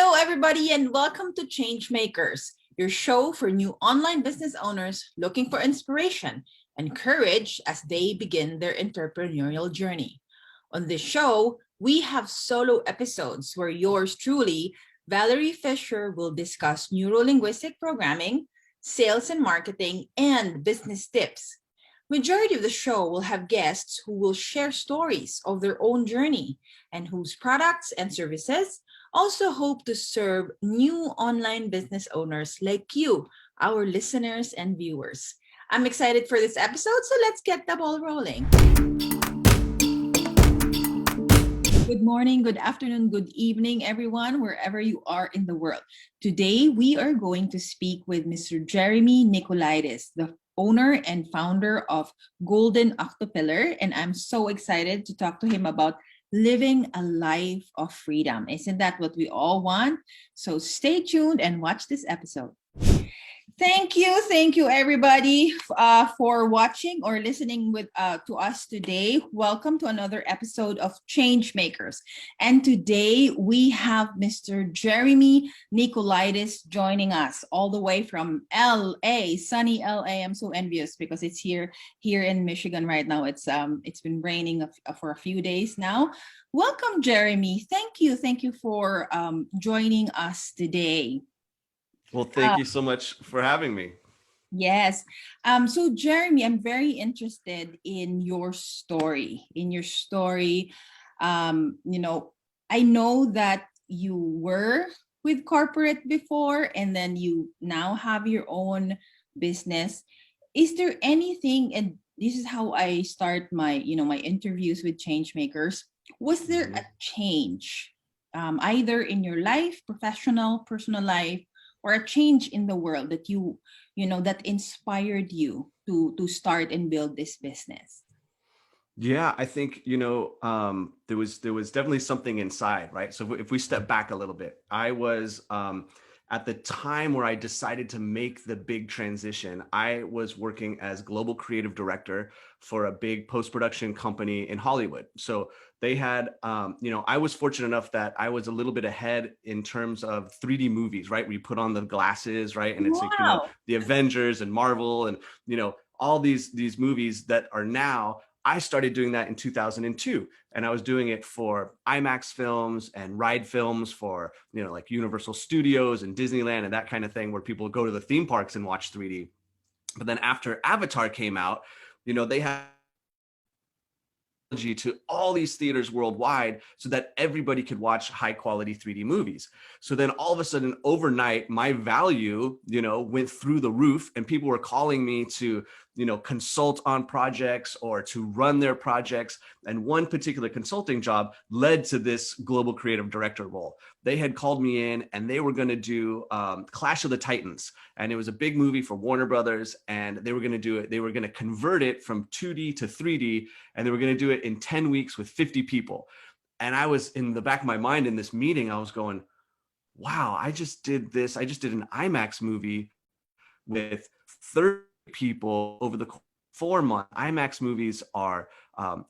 Hello, everybody, and welcome to Changemakers, your show for new online business owners looking for inspiration and courage as they begin their entrepreneurial journey. On this show, we have solo episodes where yours truly, Valerie Fischer, will discuss neuro-linguistic programming, sales and marketing, and business tips. Majority of the show will have guests who will share stories of their own journey and whose products and services also hope to serve new online business owners like you, our listeners and viewers. I'm excited for this episode, so let's get the ball rolling. Good morning, good afternoon, good evening, everyone, wherever you are in the world. Today, we are going to speak with Mr. Jeremy Nicolaides, the owner and founder of Golden Octopillar, and I'm so excited to talk to him about living a life of freedom. Isn't that what we all want? So stay tuned and watch this episode. Thank you, everybody, for watching or listening to us today. Welcome to another episode of Changemakers. And today we have Mr. Jeremy Nicolaides joining us all the way from LA, sunny LA. I'm so envious because it's here in Michigan right now. It's been raining for a few days now. Welcome, Jeremy. Thank you for joining us today. Well, thank you so much for having me. Yes. So Jeremy, I'm very interested in your story. I know that you were with corporate before, and then you now have your own business. Is there anything, and this is how I start my interviews with Changemakers, was there a change, either in your life, professional, personal life, or a change in the world that that inspired you to start and build this business? Yeah, I think, there was definitely something inside, right? So if we step back a little bit, I was at the time where I decided to make the big transition, I was working as global creative director for a big post-production company in Hollywood. So they had, I was fortunate enough that I was a little bit ahead in terms of 3D movies, right? Where you put on the glasses, right? And it's Wow. like, the Avengers and Marvel and, all these movies that are now. I started doing that in 2002, and I was doing it for IMAX films and ride films for, like Universal Studios and Disneyland and that kind of thing, where people go to the theme parks and watch 3D. But then after Avatar came out, they had to all these theaters worldwide so that everybody could watch high quality 3D movies. So then all of a sudden overnight, my value, went through the roof, and people were calling me to, consult on projects or to run their projects. And one particular consulting job led to this global creative director role. They had called me in and they were going to do Clash of the Titans. And it was a big movie for Warner Brothers, and they were going to do it. They were going to convert it from 2D to 3D, and they were going to do it in 10 weeks with 50 people. And I was in the back of my mind in this meeting, I was going, wow, I just did this. I just did an IMAX movie with 30 people over the 4 months. IMAX movies are,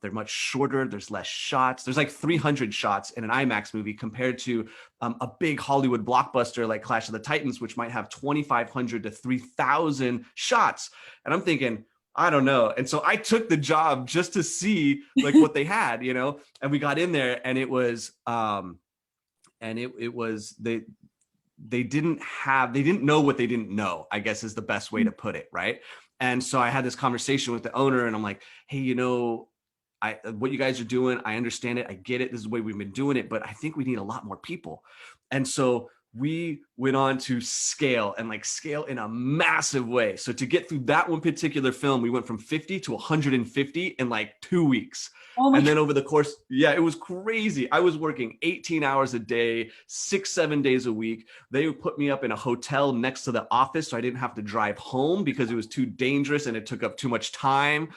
they're much shorter. There's less shots. There's like 300 shots in an IMAX movie compared to a big Hollywood blockbuster like Clash of the Titans, which might have 2,500 to 3,000 shots. And I'm thinking, I don't know. And so I took the job just to see like what they had, and we got in there, and it was, they didn't know what they didn't know, I guess is the best way to put it, right? And so I had this conversation with the owner, and I'm like, hey, what you guys are doing, I understand it, I get it, this is the way we've been doing it, but I think we need a lot more people. And so we went on to scale in a massive way. So to get through that one particular film, we went from 50 to 150 in like 2 weeks. Oh and then over the course, it was crazy. I was working 18 hours a day, 6-7 days a week. They would put me up in a hotel next to the office so I didn't have to drive home because it was too dangerous and it took up too much time.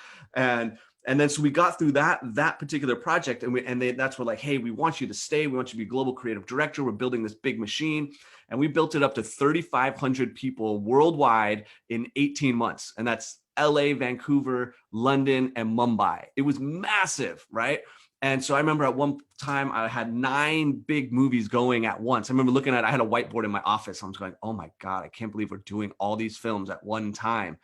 And then so we got through that particular project, and that's where like, hey, we want you to stay. We want you to be global creative director. We're building this big machine, and we built it up to 3,500 people worldwide in 18 months, and that's LA, Vancouver, London, and Mumbai. It was massive, right? And so I remember at one time I had 9 big movies going at once. I remember looking at, I had a whiteboard in my office. I was going, oh my God, I can't believe we're doing all these films at one time.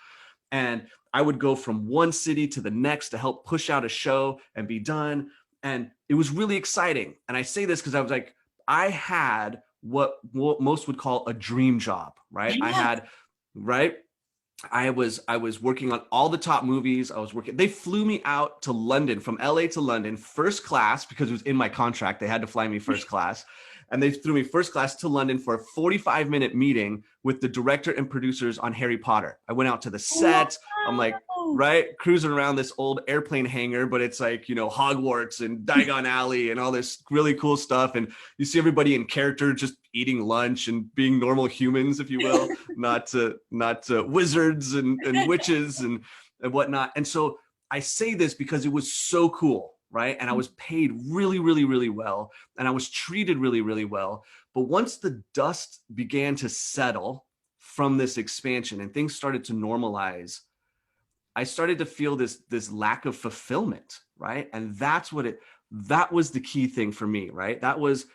And I would go from one city to the next to help push out a show and be done. And it was really exciting. And I say this because I was like, I had what most would call a dream job, right? I Yes. had, right? I was working on all the top movies. They flew me out to London, from LA to London, first class, because it was in my contract. They had to fly me first class. And they threw me first class to London for a 45-minute meeting with the director and producers on Harry Potter. I went out to the set. I'm like, Wow. right, cruising around this old airplane hangar, but it's like, Hogwarts and Diagon Alley and all this really cool stuff. And you see everybody in character just eating lunch and being normal humans, if you will, not wizards and witches and whatnot. And so I say this because it was so cool, right? And I was paid really, really, really well. And I was treated really, really well. But once the dust began to settle from this expansion and things started to normalize, I started to feel this lack of fulfillment, right? And that was the key thing for me, right? That was,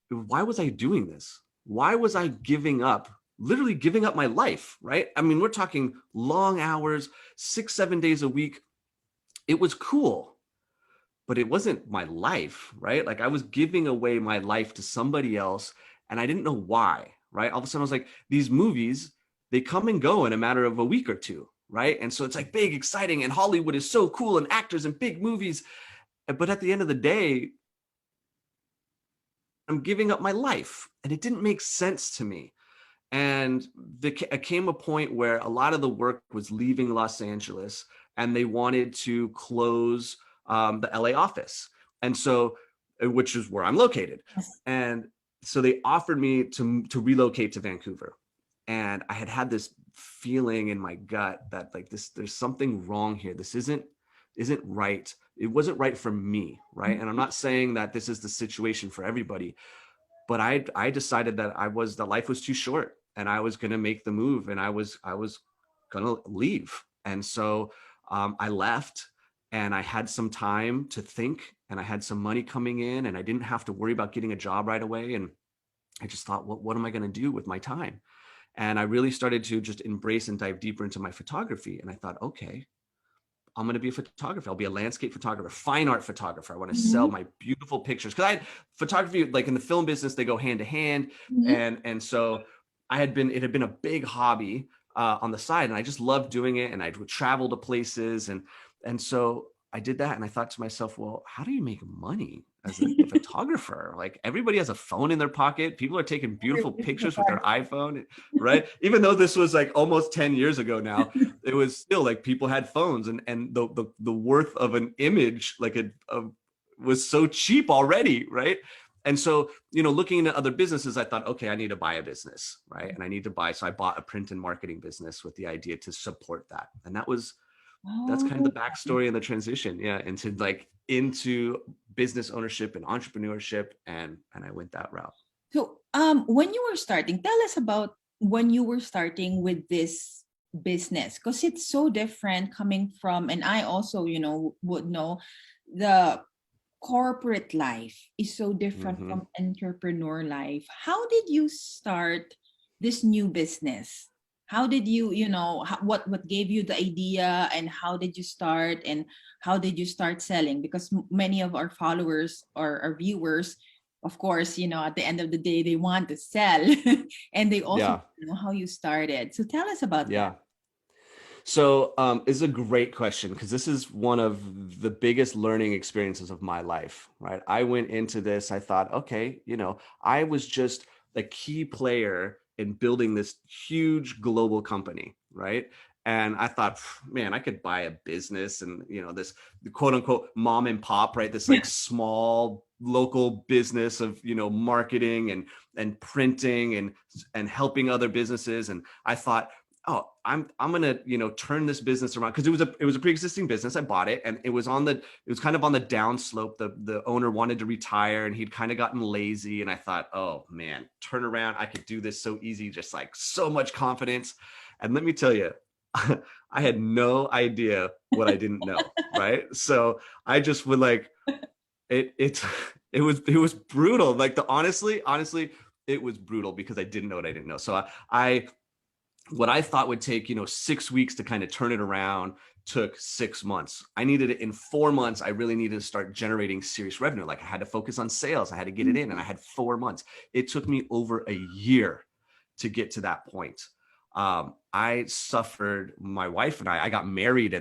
why was I doing this? Why was I literally giving up my life, right? I mean, we're talking long hours, 6-7 days a week. It was cool, but it wasn't my life, right? Like I was giving away my life to somebody else and I didn't know why, right? All of a sudden I was like, these movies, they come and go in a matter of a week or two, right? And so it's like big, exciting, and Hollywood is so cool, and actors and big movies. But at the end of the day, I'm giving up my life, and it didn't make sense to me. And there came a point where a lot of the work was leaving Los Angeles, and they wanted to close the LA office. And so, which is where I'm located. And so they offered me to relocate to Vancouver. And I had this feeling in my gut that like there's something wrong here. This isn't right. It wasn't right for me, right? And I'm not saying that this is the situation for everybody, but I decided that life was too short, and I was going to make the move, and I was going to leave. And so I left, and I had some time to think, and I had some money coming in, and I didn't have to worry about getting a job right away. And I just thought, what am I going to do with my time? And I really started to just embrace and dive deeper into my photography. And I thought, okay, I'm going to be a photographer. I'll be a landscape photographer, fine art photographer. I want to sell my beautiful pictures. Because photography, like in the film business, they go hand to hand. And so it had been a big hobby on the side, and I just loved doing it. And I would travel to places. And so I did that. And I thought to myself, well, how do you make money as a photographer? Like everybody has a phone in their pocket. People are taking beautiful pictures with their iPhone, right? Even though this was like almost 10 years ago now, it was still like people had phones, and the worth of an image was so cheap already, right? And so, looking at other businesses, I thought, okay, I need to buy a business, right? And so I bought a print and marketing business with the idea to support that. And that's kind of the backstory and the transition, into business ownership and entrepreneurship, and I went that route. So, when you were starting, tell us about when you were starting with this business, because it's so different coming from, and I also, would know the corporate life is so different from entrepreneur life. How did you start this new business? How did you, what gave you the idea, and how did you start, and how did you start selling? Because many of our followers or our viewers, of course, at the end of the day, they want to sell and they also know how you started. So tell us about that. So it's a great question, because this is one of the biggest learning experiences of my life, right? I went into this, I thought, okay, I was just a key player in building this huge global company, right? And I thought, man, I could buy a business and, this quote unquote mom and pop, right? This like small local business of, marketing and printing and helping other businesses. And I thought, oh, I'm gonna, turn this business around, because it was a pre-existing business. I bought it, and it was kind of on the downslope. The owner wanted to retire, and he'd kind of gotten lazy. And I thought, oh man, turn around. I could do this so easy, just like so much confidence. And let me tell you, I had no idea what I didn't know, right? So I just would it was brutal. Like honestly, it was brutal because I didn't know what I didn't know. So I what I thought would take, 6 weeks to kind of turn it around took 6 months. I needed it in 4 months. I really needed to start generating serious revenue. Like I had to focus on sales. I had to get it in, and I had 4 months. It took me over a year to get to that point. I suffered, my wife and I got married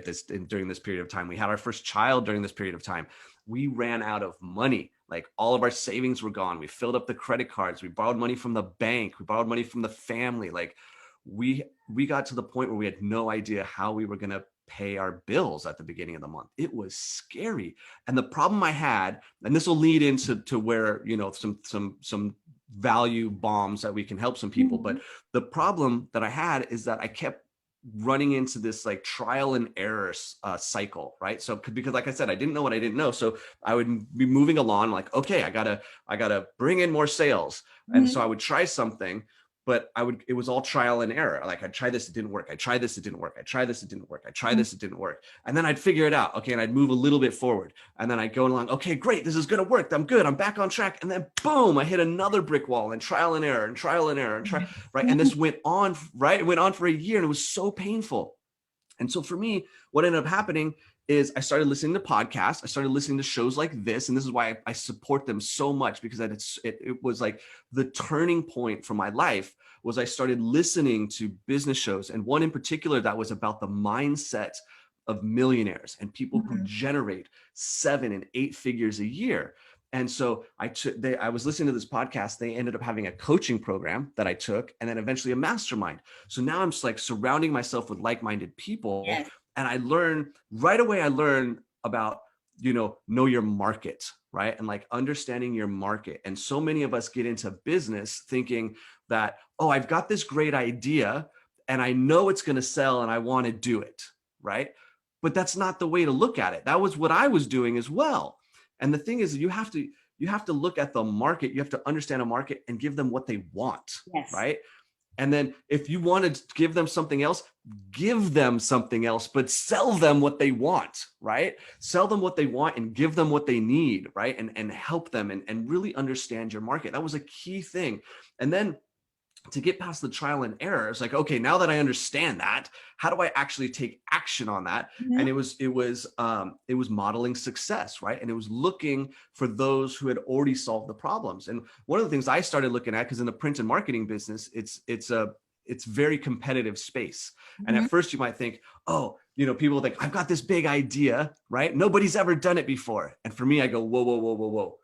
during this period of time. We had our first child during this period of time. We ran out of money. Like all of our savings were gone. We filled up the credit cards. We borrowed money from the bank. We borrowed money from the family. Like we got to the point where we had no idea how we were going to pay our bills at the beginning of the month. It was scary. And the problem I had, and this will lead into where, some value bombs that we can help some people. But the problem that I had is that I kept running into this like trial and error cycle, right? So because like I said, I didn't know what I didn't know. So I would be moving along like, okay, I gotta bring in more sales. And so I would try something, but it was all trial and error. Like I'd try this, it didn't work. I tried this, it didn't work. I tried this, it didn't work. I tried this, it didn't work. And then I'd figure it out. Okay. And I'd move a little bit forward, and then I'd go along. Okay, great. This is going to work. I'm good. I'm back on track. And then boom, I hit another brick wall, and trial and error and trial and error and try, right. And this went on, right. It went on for a year, and it was so painful. And so for me, what ended up happening is I started listening to podcasts. I started listening to shows like this. And this is why I support them so much, because it was like the turning point for my life was I started listening to business shows. And one in particular that was about the mindset of millionaires and people who generate 7 and 8 figures a year. And so I was listening to this podcast. They ended up having a coaching program that I took, and then eventually a mastermind. So now I'm just like surrounding myself with like-minded people. Yes. And I learn about, know your market, right? And like understanding your market. And so many of us get into business thinking that, oh, I've got this great idea and I know it's going to sell and I want to do it, right? But that's not the way to look at it. That was what I was doing as well. And the thing is, you have to look at the market. You have to understand a market and give them what they want, yes. Right? And then if you want to give them something else, but sell them what they want, right? Sell them what they want and give them what they need, right? And help them and really understand your market. That was a key thing. And then to get past the trial and error, it's like, okay, now that I understand that, how do I actually take action on that? Mm-hmm. And it was modeling success, right? And it was looking for those who had already solved the problems. And one of the things I started looking at, because in the print and marketing business, it's very competitive space. Mm-hmm. And at first you might think, oh, people think I've got this big idea, right? Nobody's ever done it before. And for me, I go, whoa.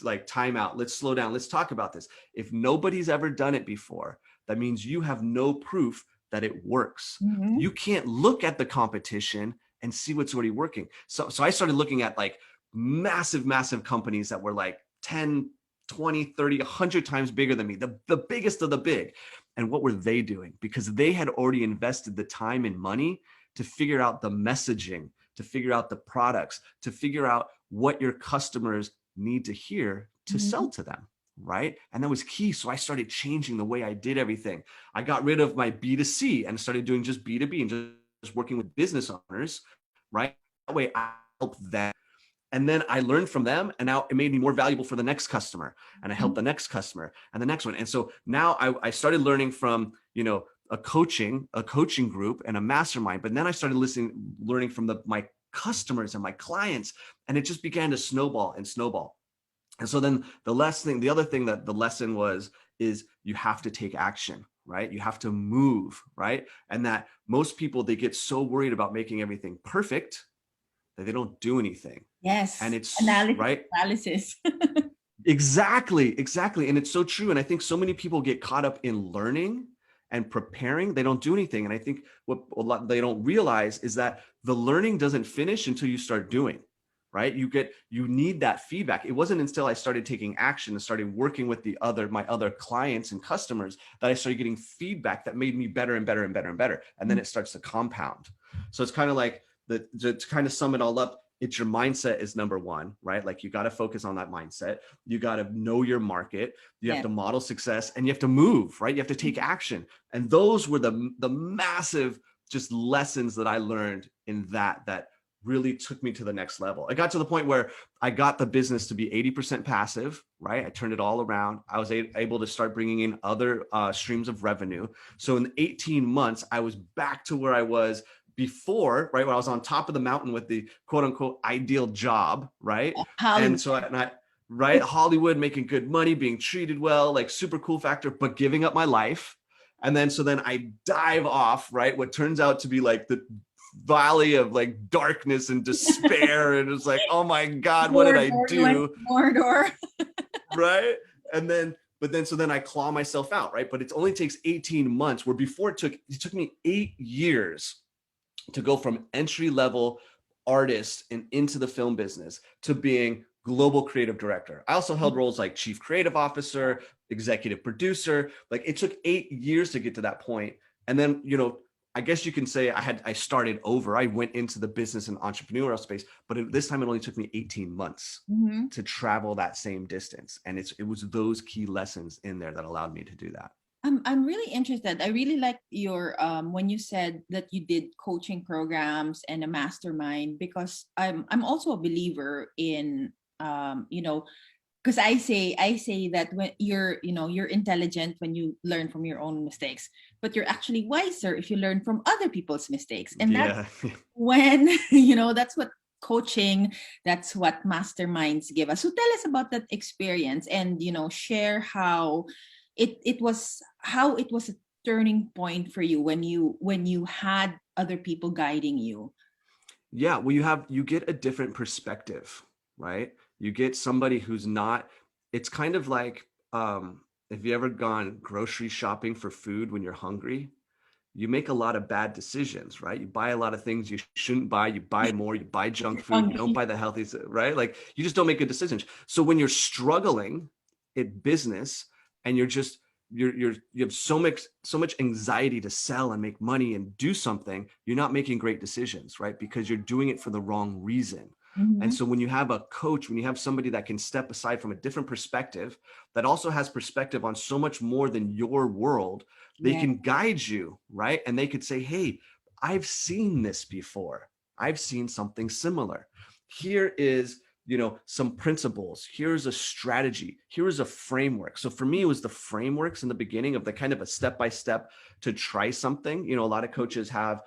Like time out. Let's slow down. Let's talk about this. If nobody's ever done it before, that means you have no proof that it works. Mm-hmm. You can't look at the competition and see what's already working. So I started looking at like massive companies that were like 10, 20, 30, 100 times bigger than me, the biggest of the big. And what were they doing? Because they had already invested the time and money to figure out the messaging, to figure out the products, to figure out what your customers need to hear to sell to them, right? And that was key. So I started changing the way I did everything. I got rid of my B2C and started doing just B2B and just working with business owners, right? That way I helped them. And then I learned from them, and now it made me more valuable for the next customer, and I helped the next customer and the next one. And so now I started learning from, a coaching group and a mastermind, but then I started learning from my customers and my clients, and it just began to snowball. And so then the other thing that the lesson is you have to take action, right? You have to move, right? And that most people, they get so worried about making everything perfect that they don't do anything. Yes. And it's analysis. Exactly. And it's so true. And I think so many people get caught up in learning and preparing. They don't do anything. And I think what they don't realize is that the learning doesn't finish until you start doing, right? You need that feedback. It wasn't until I started taking action and started working with my other clients and customers that I started getting feedback that made me better and better and better and better. And then it starts to compound. So it's kind of like to kind of sum it all up, it's your mindset is number one, right? Like you got to focus on that mindset. You got to know your market. You have to model success, and you have to move, right? You have to take action. And those were the massive just lessons that I learned in that really took me to the next level. It got to the point where I got the business to be 80% passive, right? I turned it all around. I was able to start bringing in other streams of revenue. So in 18 months, I was back to where I was before, right? When I was on top of the mountain with the quote unquote ideal job, right? Hollywood. And so, right? Hollywood, making good money, being treated well, like super cool factor, but giving up my life. And then, so then I dive off, right? What turns out to be like the valley of like darkness and despair. And it's like, oh my God, what did I do? Mordor. Right. And then, so then I claw myself out, right? But it only takes 18 months, where before it took me 8 years to go from entry level artist and into the film business to being global creative director. I also held roles like chief creative officer, executive producer. Like it took 8 years to get to that point. And then, I guess you can say I started over. I went into the business and entrepreneurial space, but this time it only took me 18 months to travel that same distance. And it was those key lessons in there that allowed me to do that. I'm really interested. I really like your when you said that you did coaching programs and a mastermind, because I'm also a believer in because I say that when you're intelligent when you learn from your own mistakes, but you're actually wiser if you learn from other people's mistakes. And that's when that's what coaching, that's what masterminds give us. So tell us about that experience, and share how it was a turning point for you when you had other people guiding you. Yeah, well, you get a different perspective, right? You get somebody who's not, it's kind of like, have you ever gone grocery shopping for food when you're hungry? You make a lot of bad decisions, right? You buy a lot of things you shouldn't buy. You buy more, you buy junk food, you don't buy the healthiest, right? Like you just don't make good decisions. So when you're struggling in business and you have so much anxiety to sell and make money and do something, you're not making great decisions, right? Because you're doing it for the wrong reason. And so when you have a coach, when you have somebody that can step aside from a different perspective, that also has perspective on so much more than your world, they can guide you, right? And they could say, hey, I've seen this before. I've seen something similar. Here is, some principles. Here's a strategy. Here is a framework. So for me, it was the frameworks in the beginning of the kind of a step-by-step to try something. A lot of coaches have,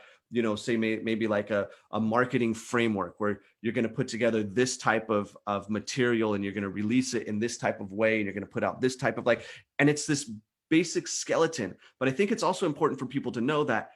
say maybe like a marketing framework where you're going to put together this type of material and you're going to release it in this type of way. And you're going to put out this type of and it's this basic skeleton. But I think it's also important for people to know that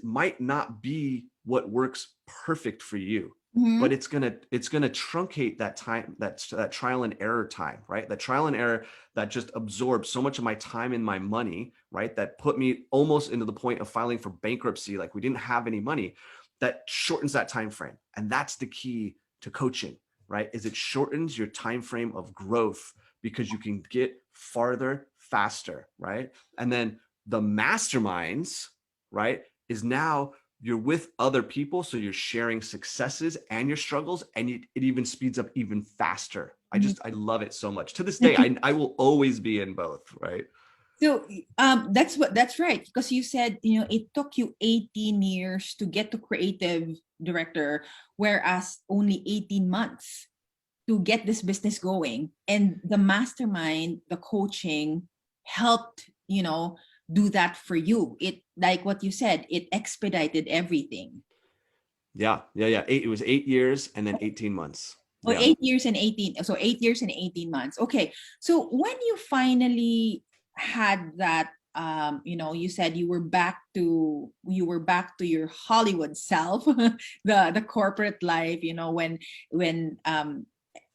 might not be what works perfect for you. But it's gonna truncate that time, that trial and error time, right? That trial and error that just absorbed so much of my time and my money, right? That put me almost into the point of filing for bankruptcy, like we didn't have any money. That shortens that time frame, and that's the key to coaching, right? Is it shortens your time frame of growth because you can get farther faster, right? And then the masterminds, right, is now you're with other people, so you're sharing successes and your struggles, and it even speeds up even faster. I love it so much. To this day, I will always be in both, right? So that's right, because you said it took you 18 years to get to creative director, whereas only 18 months to get this business going. And the mastermind, the coaching helped do that for you. It, like what you said, it expedited everything. Yeah. It was 8 years and then 18 months. Oh, 8 years and 18. So 8 years and 18 months. Okay. So when you finally had that, you said you were back to your Hollywood self, the corporate life, when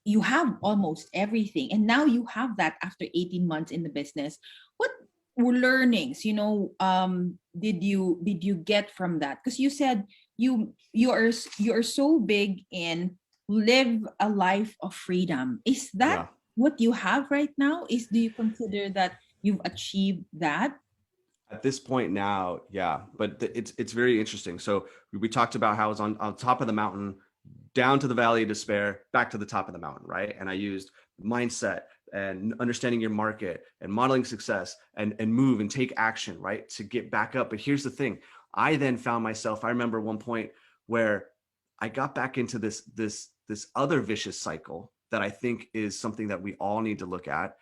you have almost everything, and now you have that after 18 months in the business. What were learnings, did you get from that? Because you said you are so big in live a life of freedom. Is that what you have right now? Do you consider that you've achieved that? At this point now, yeah, but it's very interesting. So we talked about how I was on top of the mountain, down to the valley of despair, back to the top of the mountain, right? And I used mindset and understanding your market and modeling success and move and take action, right, to get back up. But here's the thing. I then found myself, I remember one point where I got back into this other vicious cycle that I think is something that we all need to look at.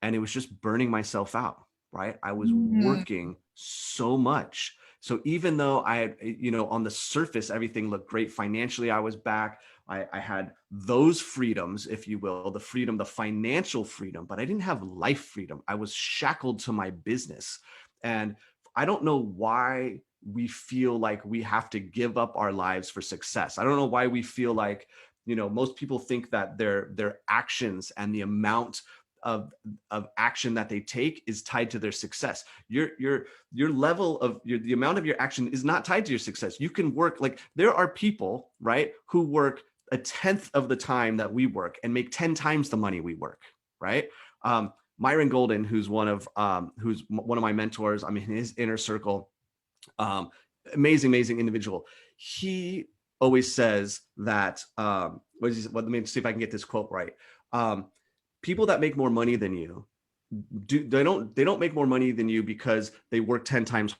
And it was just burning myself out, right? I was Mm. working so much. So even though I had, on the surface, everything looked great financially, I was back. I had those freedoms, if you will, the financial freedom, but I didn't have life freedom. I was shackled to my business. And I don't know why we feel like we have to give up our lives for success. I don't know why we feel like, most people think that their actions and the amount of action that they take is tied to their success. Your level of the amount of your action is not tied to your success. You can work, like, there are people, right, who work a tenth of the time that we work and make 10 times the money we work, right? Myron Golden, who's one of my mentors, I'm in his inner circle, amazing individual. He always says that, let me see if I can get this quote right. People that make more money than you they don't make more money than you because they work 10 times.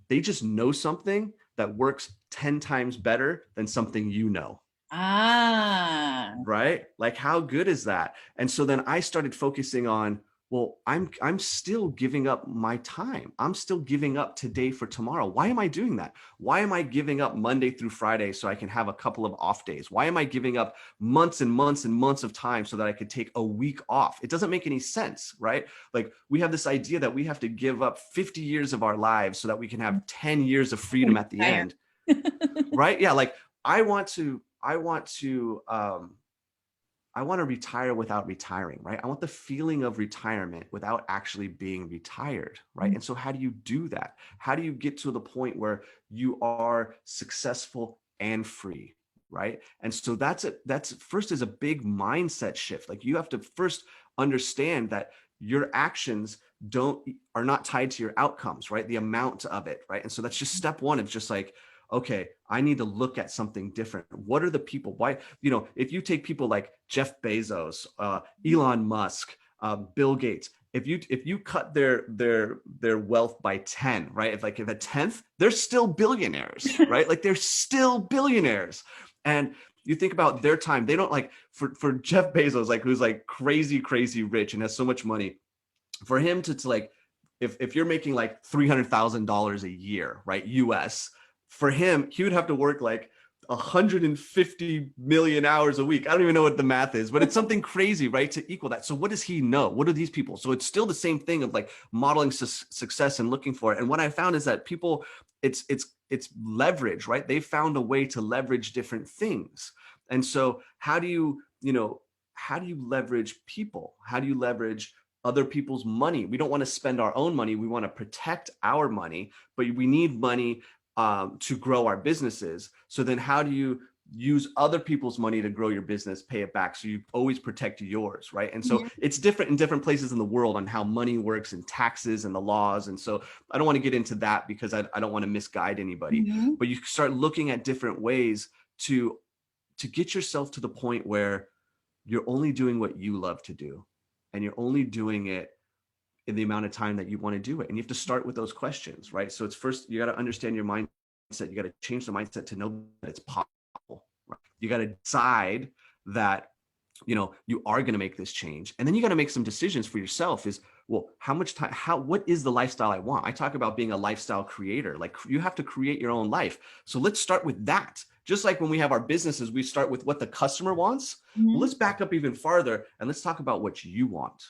They just know something that works 10 times better than something Ah. right? Like, how good is that? And so then I started focusing on, well, I'm still giving up my time. I'm still giving up today for tomorrow. Why am I doing that? Why am I giving up Monday through Friday so I can have a couple of off days? Why am I giving up months and months and months of time so that I could take a week off? It doesn't make any sense, right? Like, we have this idea that we have to give up 50 years of our lives so that we can have 10 years of freedom at the end, right? Yeah, like, I want to retire without retiring, right? I want the feeling of retirement without actually being retired, right? And so how do you do that? How do you get to the point where you are successful and free, right? And so that's first is a big mindset shift. Like, you have to first understand that your actions are not tied to your outcomes, right? The amount of it, right? And so that's just step one. It's just like, okay, I need to look at something different. What are the people? Why, if you take people like Jeff Bezos, Elon Musk, Bill Gates, if you cut their wealth by 10, right? If a tenth, they're still billionaires, right? Like, they're still billionaires. And you think about their time, they don't, like, for Jeff Bezos, like, who's like crazy rich and has so much money, for him to like, if you're making like $300,000 a year, right, US, for him, he would have to work like 150 million hours a week. I don't even know what the math is, but it's something crazy, right, to equal that. So what does he know? What are these people? So it's still the same thing of like modeling success and looking for it. And what I found is that people, it's leverage, right? They found a way to leverage different things. And so how do you leverage people? How do you leverage other people's money? We don't want to spend our own money. We want to protect our money, but we need money to grow our businesses. So then how do you use other people's money to grow your business, pay it back, so you always protect yours, right? And so it's different in different places in the world on how money works and taxes and the laws. And so I don't want to get into that because I don't want to misguide anybody. But you start looking at different ways to get yourself to the point where you're only doing what you love to do, and you're only doing it in the amount of time that you want to do it. And you have to start with those questions, right? So it's first, you got to understand your mindset. You got to change the mindset to know that it's possible, right? You got to decide that, you are going to make this change. And then you got to make some decisions for yourself is, well, how much time, what is the lifestyle I want? I talk about being a lifestyle creator. Like, you have to create your own life. So let's start with that. Just like when we have our businesses, we start with what the customer wants. Well, let's back up even farther and let's talk about what you want.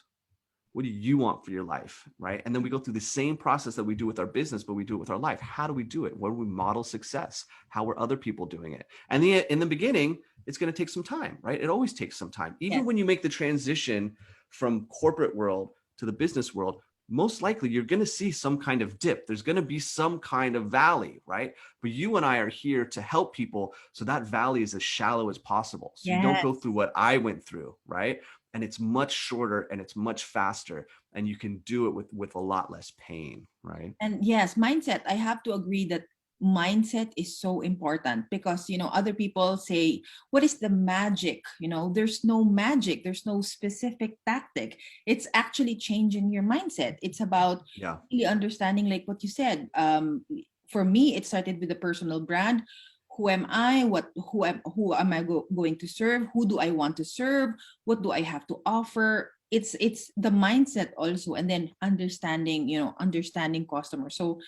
What do you want for your life, right? And then we go through the same process that we do with our business, but we do it with our life. How do we do it? Where do we model success? How are other people doing it? And in the beginning, it's going to take some time, right? It always takes some time. Even when you make the transition from corporate world to the business world, most likely you're going to see some kind of dip. There's going to be some kind of valley, right? But you and I are here to help people so that valley is as shallow as possible. So you don't go through what I went through, right? And it's much shorter and it's much faster, and you can do it with a lot less pain, right? And yes, mindset. I have to agree that mindset is so important because, other people say, what is the magic? There's no magic. There's no specific tactic. It's actually changing your mindset. It's about really understanding, like what you said, for me, it started with a personal brand. Who am I? Who am I going to serve? Who do I want to serve? What do I have to offer? It's the mindset also, and then understanding customers. So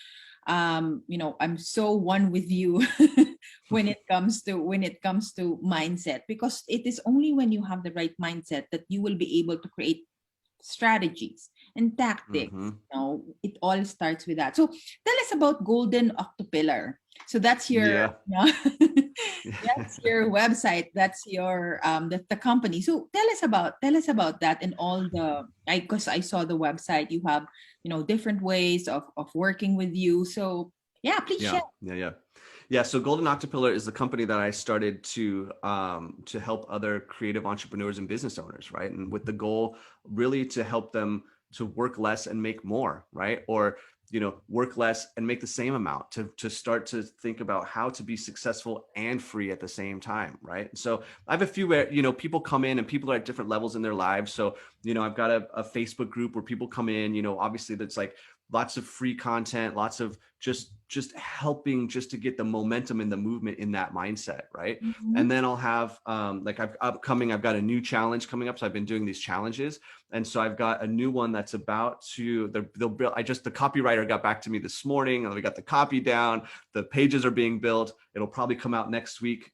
I'm so one with you when it comes to mindset, because it is only when you have the right mindset that you will be able to create strategies and tactics. Mm-hmm. It all starts with that. So tell us about Golden Octopillar. So that's your Yeah. that's your website. That's your the company. So tell us about that, and all the, because I saw the website. You have different ways of working with you. So yeah, please Yeah, share. yeah. So Golden Octopillar is the company that I started to help other creative entrepreneurs and business owners, right? And with the goal really to help them to work less and make more, right? Or work less and make the same amount, to start to think about how to be successful and free at the same time, right? So I have a few where people come in and people are at different levels in their lives. So I've got a Facebook group where people come in. Obviously that's like lots of free content, lots of just helping just to get the momentum and the movement in that mindset, right? Mhm. And then I'll have I've got a new challenge coming up. So I've been doing these challenges, and so I've got a new one that's about to they'll build. The copywriter got back to me this morning, and we got the copy down. The pages are being built. It'll probably come out next week.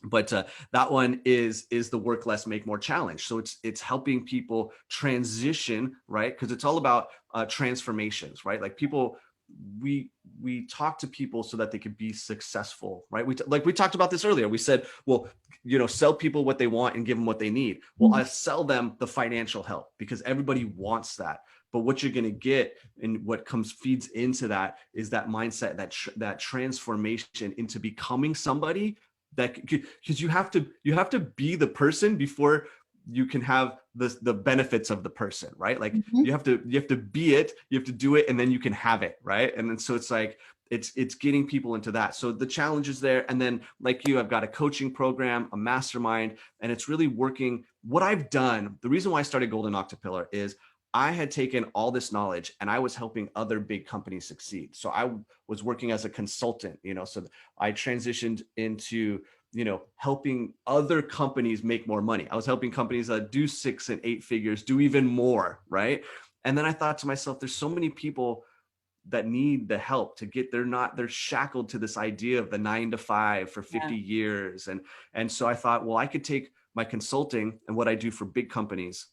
But that one is the work less, make more challenge. So it's helping people transition, right? Because it's all about transformations, right? Like people, we talk to people so that they could be successful, right? We talked about this earlier. We said, well, sell people what they want and give them what they need. Well, I sell them the financial help because everybody wants that. But what you're going to get and what feeds into that is that mindset, that transformation into becoming somebody that, because you have to be the person before you can have the benefits of the person, right? Like Mhm. you have to be it, you have to do it, and then you can have it, right? And then so it's like it's getting people into that. So the challenge is there. And then like I've got a coaching program, a mastermind, and it's really working. What I've done, the reason why I started Golden Octopillar is I had taken all this knowledge and I was helping other big companies succeed. So I was working as a consultant, so I transitioned into, helping other companies make more money. I was helping companies that do 6 and 8 figures, do even more, right? And then I thought to myself, there's so many people that need the help to get, they're shackled to this idea of the 9 to 5 for 50 Yeah. years. And so I thought, well, I could take my consulting and what I do for big companies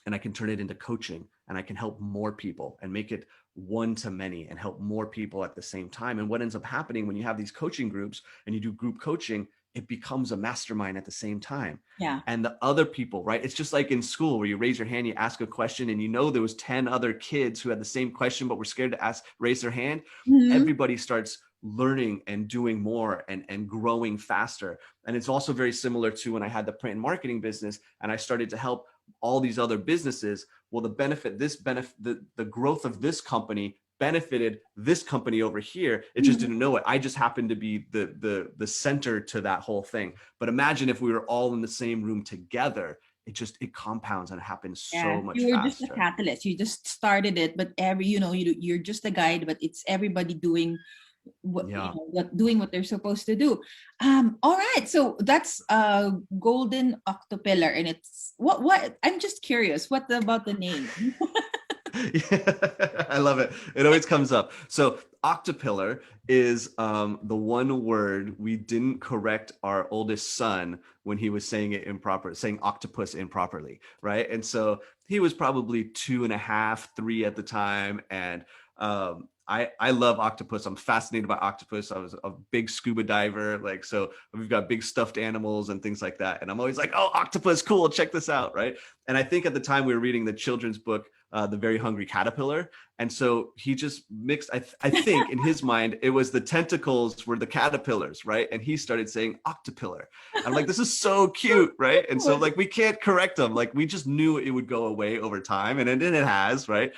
and I can turn it into coaching, and I can help more people and make it one to many and help more people at the same time. And what ends up happening when you have these coaching groups and you do group coaching, it becomes a mastermind at the same time. Yeah. And the other people, right? It's just like in school where you raise your hand, you ask a question, and there was 10 other kids who had the same question, but were scared to raise their hand. Mhm. Everybody starts learning and doing more and growing faster. And it's also very similar to when I had the print and marketing business and I started to help all these other businesses. Well, the growth of this company benefited this company over here. It just didn't know it. I just happened to be the center to that whole thing. But imagine if we were all in the same room together, it compounds and happens Yeah, so much you were just a faster. catalyst. You just started it, but you're just a guide, but it's everybody doing Yeah. doing what they're supposed to do. All right, so that's Golden Octopillar, and it's what I'm just curious. What about the name? I love it. It always comes up. So octopillar is the one word we didn't correct our oldest son when he was saying octopus improperly, right? And so he was probably 2.5, 3 at the time, and I love octopus. I'm fascinated by octopus. I was a big scuba diver, like, so we've got big stuffed animals and things like that. And I'm always like, oh, octopus, cool, check this out, right? And I think at the time we were reading the children's book, The Very Hungry Caterpillar. And so he just mixed, I think in his mind, it was the tentacles were the caterpillars, right? And he started saying octopillar. I'm like, this is so cute, right? And so like, we can't correct him. Like, we just knew it would go away over time. And then it has, right?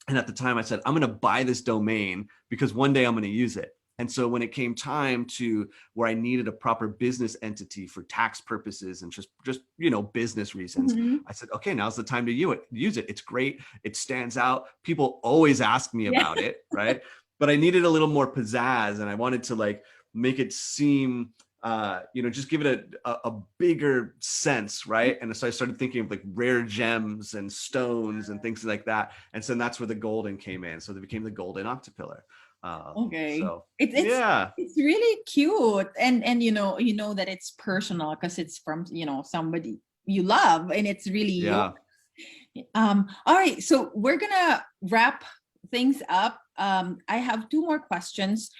And at the time I said, I'm going to buy this domain because one day I'm going to use it. And so when it came time to where I needed a proper business entity for tax purposes and just business reasons, Mhm. I said, okay, now's the time to use it. It's great. It stands out. People always ask me Yeah. about it, right? but I needed a little more pizzazz, and I wanted to like make it seem, just give it a bigger sense, right? And so I started thinking of like rare gems and stones and things like that. And so that's where the golden came in. So they became the golden Octopillar. Okay. So It's yeah, it's really cute, and you know that it's personal because it's from somebody you love, and it's really your. yeah, All right, so we're gonna wrap things up. I have two more questions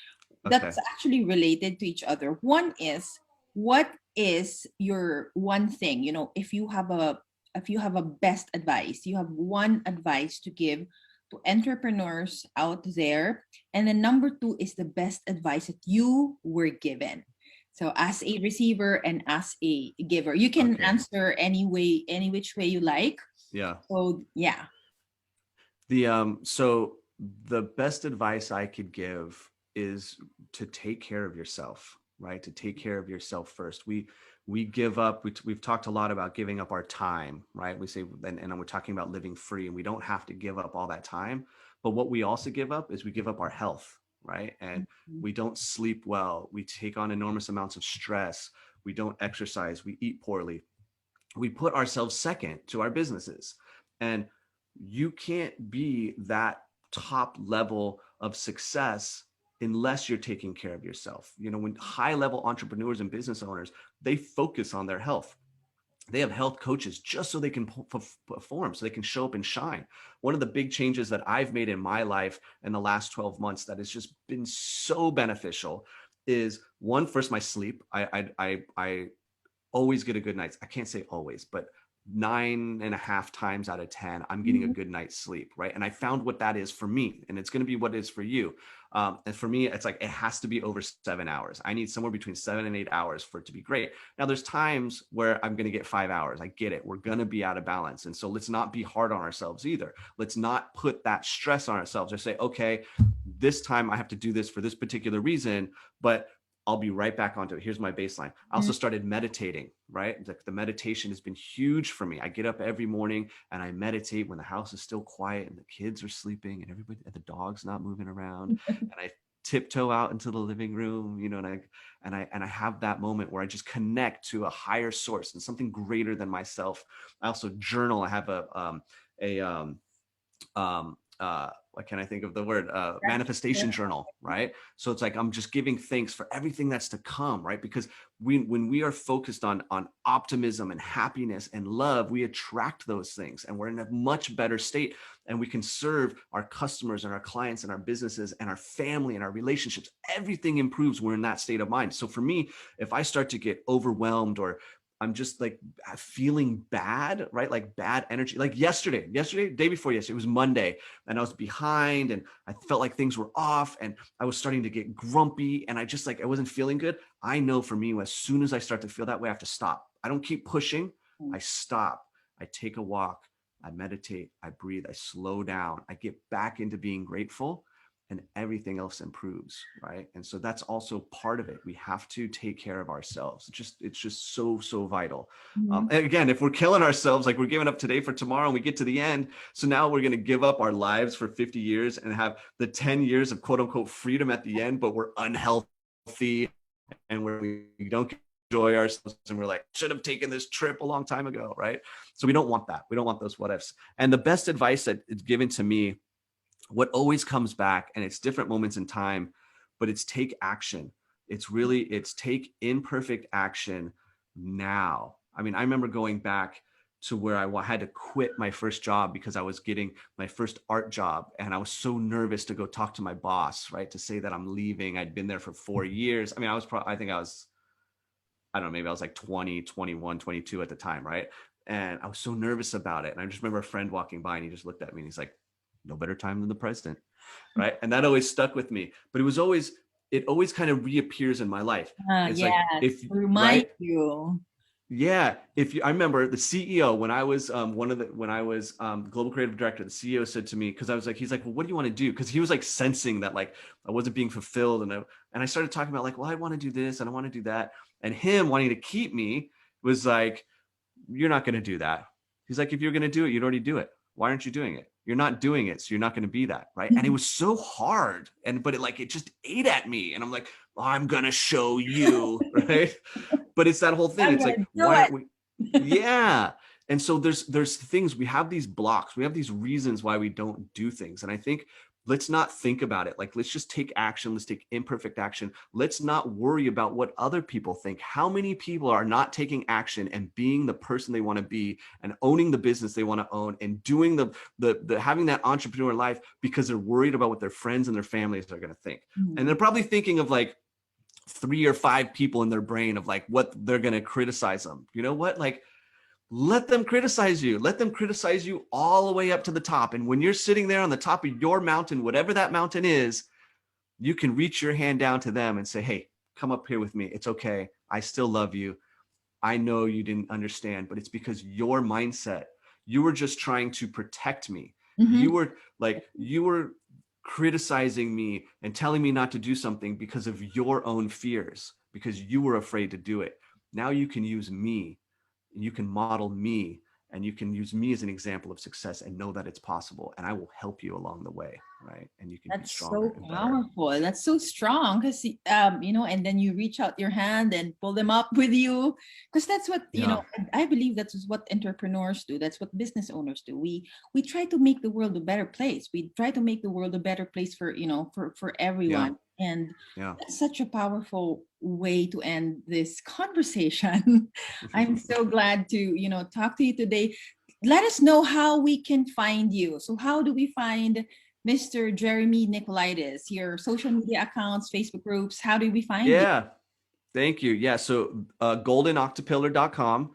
okay, that's actually related to each other. One is, what is your one thing? If you have a best advice, you have one advice to give to entrepreneurs out there. And then number two is the best advice that you were given. So as a receiver and as a giver, you can okay, answer any way, any which way you like. yeah. So yeah. So the best advice I could give is to take care of yourself, right? To take care of yourself first. We give up. We've talked a lot about giving up our time, right? We say, and we're talking about living free, and we don't have to give up all that time. But what we also give up is we give up our health, right? And we don't sleep well. We take on enormous amounts of stress. We don't exercise. We eat poorly. We put ourselves second to our businesses, and you can't be that top level of success unless you're taking care of yourself. When high level entrepreneurs and business owners, they focus on their health. They have health coaches just so they can perform, so they can show up and shine. One of the big changes that I've made in my life in the last 12 months that has just been so beneficial is, one, first, my sleep. I always get a good night's. I can't say always, but 9.5 times out of 10, I'm getting a good night's sleep, right? And I found what that is for me, and it's going to be what it is for you. And for me, it's like, it has to be over 7 hours. I need somewhere between 7 and 8 hours for it to be great. Now, there's times where I'm going to get 5 hours. I get it. We're going to be out of balance. And so let's not be hard on ourselves either. Let's not put that stress on ourselves or say, okay, this time I have to do this for this particular reason, but I'll be right back onto it. Here's my baseline. I also started meditating, right? The meditation has been huge for me. I get up every morning and I meditate when the house is still quiet and the kids are sleeping and everybody, and the dog's not moving around. And I tiptoe out into the living room, and I have that moment where I just connect to a higher source and something greater than myself. I also journal. I have what can I think of the word, manifestation journal, right? So it's like, I'm just giving thanks for everything that's to come, right? Because when we are focused on optimism and happiness and love, we attract those things, and we're in a much better state, and we can serve our customers and our clients and our businesses and our family and our relationships. Everything improves. We're in that state of mind. So for me, if I start to get overwhelmed, or I'm just like feeling bad, right? Like bad energy. Like yesterday, day before yesterday, it was Monday, and I was behind, and I felt like things were off, and I was starting to get grumpy, and I wasn't feeling good. I know for me, as soon as I start to feel that way, I have to stop. I don't keep pushing. I stop. I take a walk. I meditate. I breathe. I slow down. I get back into being grateful, and everything else improves, right? And so that's also part of it. We have to take care of ourselves. It's just so vital. And again, if we're killing ourselves, like we're giving up today for tomorrow, and we get to the end, so now we're going to give up our lives for 50 years and have the 10 years of quote unquote freedom at the end, but we're unhealthy and we don't enjoy ourselves, and we're like, should have taken this trip a long time ago, right? So we don't want that. We don't want those what ifs. And the best advice that is given to me, what always comes back, and it's different moments in time, but it's take action. It's take imperfect action now. I mean, I remember going back to where I had to quit my first job because I was getting my first art job, and I was so nervous to go talk to my boss, right? To say that I'm leaving. I'd been there for 4 years. I mean, I don't know, maybe I was like 20, 21, 22 at the time, right? And I was so nervous about it. And I just remember a friend walking by, and he just looked at me and he's like, no better time than the president, right? And that always stuck with me. But it always kind of reappears in my life. It's like, if remind right, you. yeah. I remember the CEO, when I was global creative director, the CEO said to me, because he's like, well, what do you want to do? Because he was like sensing that like I wasn't being fulfilled, and I started talking about like, well, I want to do this and I want to do that, and him wanting to keep me was like, you're not going to do that. He's like, if you're going to do it, you'd already do it. Why aren't you doing it? You're not doing it. So you're not going to be that. Right. And it was so hard. But it just ate at me. And I'm like, I'm going to show you. Right. But it's that whole thing. It's like, why aren't we? Yeah. And so there's things, we have these blocks, we have these reasons why we don't do things. And I think, let's not think about it. Like, let's just take action. Let's take imperfect action. Let's not worry about what other people think. How many people are not taking action and being the person they want to be and owning the business they want to own and doing the having that entrepreneur life because they're worried about what their friends and their families are going to think. Mm-hmm. And they're probably thinking of like 3 or 5 people in their brain of like what they're going to criticize them. You know what? Like, let them criticize you. Let them criticize you all the way up to the top. And when you're sitting there on the top of your mountain, whatever that mountain is, you can reach your hand down to them and say, hey, come up here with me. It's okay. I still love you. I know you didn't understand, but it's because your mindset, you were just trying to protect me. Mm-hmm. You were criticizing me and telling me not to do something because of your own fears, because you were afraid to do it. Now you can use me. You can model me, and you can use me as an example of success and know that it's possible, and I will help you along the way, right? And you can be stronger. That's so powerful. That's so strong because and then you reach out your hand and pull them up with you, because that's what I believe that's what entrepreneurs do. That's what business owners do. We try to make the world a better place. We try to make the world a better place for everyone. And that's such a powerful way to end this conversation. I'm so glad to, talk to you today. Let us know how we can find you. So how do we find Mr. Jeremy Nicolaides? Your social media accounts, Facebook groups, how do we find you? Thank you. Yeah. So goldenoctopillar.com.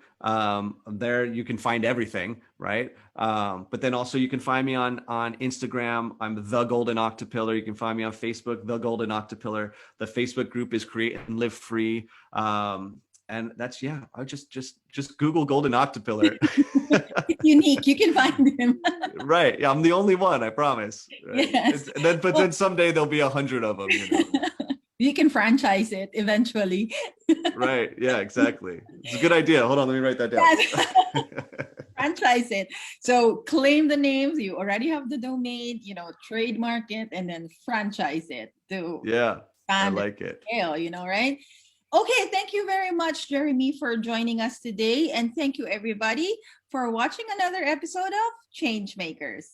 There you can find everything, right? But then also you can find me on Instagram. I'm the Golden Octopillar. You can find me on Facebook, the Golden Octopillar. The Facebook group is Create and Live Free. And that's, I just Google Golden Octopillar. It's unique. You can find him. Right. Yeah. I'm the only one, I promise. Right? Yes. Then someday there'll be 100 of them, You can franchise it eventually. Right. Yeah, exactly. It's a good idea. Hold on. Let me write that down. Yes. Franchise it. So claim the names. You already have the domain, trademark it, and then franchise it to I like it. Scale, right? Okay. Thank you very much, Jeremy, for joining us today. And thank you, everybody, for watching another episode of Changemakers.